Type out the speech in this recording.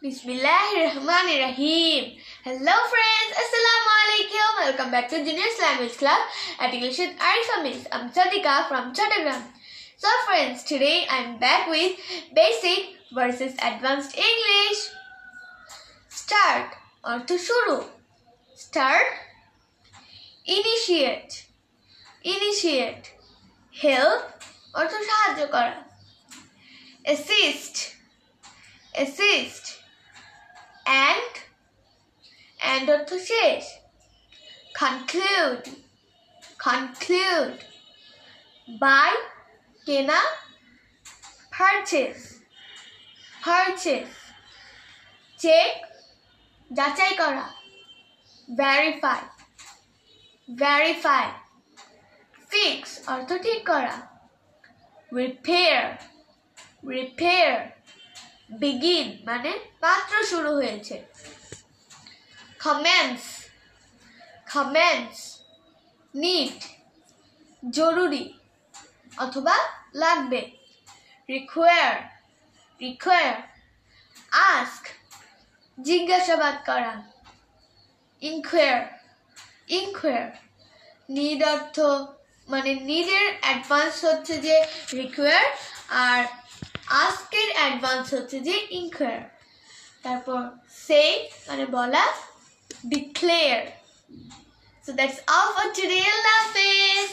Bismillahirrahmanirrahim. Hello friends, Assalamualaikum. Welcome back to Juniors Language Club at English with Arifa Miss. I'm Sadika from Chattogram. So friends, today I'm back with basic versus advanced English. Start অর্থ শুরু. Start. Initiate. Help অর্থ সাহায্য করা. Assist. And অর্থ শেষ. Conclude. Buy কেনা. Purchase. Check যাচাই করা. Verify. Fix অর্থ ঠিক করা. Repair. Begin মানে মাত্র শুরু হয়েছে. Commence. Need জরুরি অথবা লাগবে. Require. Ask জিজ্ঞাসাবাদ করা. Inquire. Need অর্থ মানে নিডের অ্যাডভান্স হচ্ছে যে require আর ask এর অ্যাডভান্স হচ্ছে যে inquire. তারপর say মানে বলা. Declare. So that's all for today. Allah Hafiz.